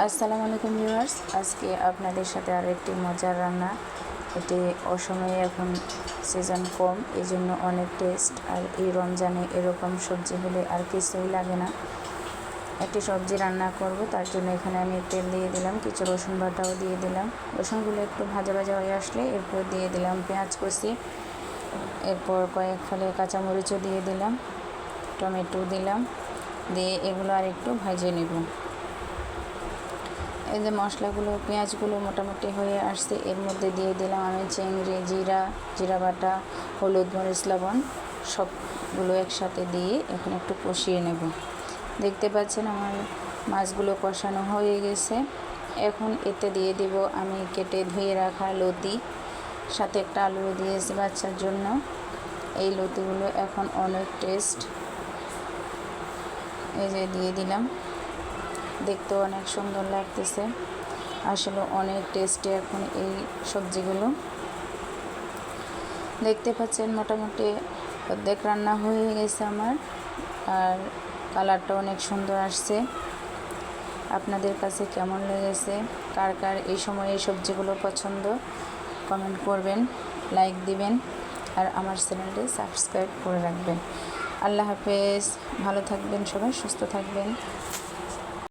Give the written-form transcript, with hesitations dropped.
আসসালামু আলাইকুম ভিউয়ার্স, আজকে আপনাদের সাথে আর একটি মজার রান্না। এটি অসময়ে এখন সিজন কম, এই জন্য অনেক টেস্ট। আর এই রমজানে এরকম সবজি হলে আর কিছুই লাগে না। একটি সবজি রান্না করব, তার জন্য এখানে আমি তেল দিয়ে দিলাম, কিছু রসুন বাটাও দিয়ে দিলাম। রসুনগুলো একটু ভাজা ভাজা হয়ে আসলে এরপর দিয়ে দিলাম পেঁয়াজ কুচি, এরপর কয়েক ফালি কাঁচামরিচও দিয়ে দিলাম, টমেটো দিলাম, দিয়ে এগুলো আর একটু ভেজে নেব। এই যে মশলাগুলো পেঁয়াজগুলো মোটামুটি হয়ে আসছে, এর মধ্যে দিয়ে দিলাম আমি চিংড়ি, জিরা বাটা, হলুদ, মরিচ, লবণ সবগুলো একসাথে দিয়ে এখন একটু কষিয়ে নেব। দেখতে পাচ্ছেন আমার মাছগুলো কষানো হয়ে গেছে। এখন এতে দিয়ে দিব আমি কেটে ধুয়ে রাখা লতি, সাথে একটা আলু দিয়েছি বাচ্চার জন্য। এই লতিগুলো এখন অনেক টেস্ট। এই যে দিয়ে দিলাম, দেখতেও অনেক সুন্দর লাগতেছে, আসলে অনেক টেস্টি এখন এই সবজিগুলো। দেখতে পাচ্ছেন মোটামুটি অর্ধেক রান্না হয়ে গেছে আমার, আর কালারটা অনেক সুন্দর আসছে। আপনাদের কাছে কেমন লেগেছে, কার কার এই সময় এই সবজিগুলো পছন্দ, কমেন্ট করবেন, লাইক দিবেন, আর আমার চ্যানেলটি সাবস্ক্রাইব করে রাখবেন। আল্লাহ হাফেজ, ভালো থাকবেন সবাই, সুস্থ থাকবেন।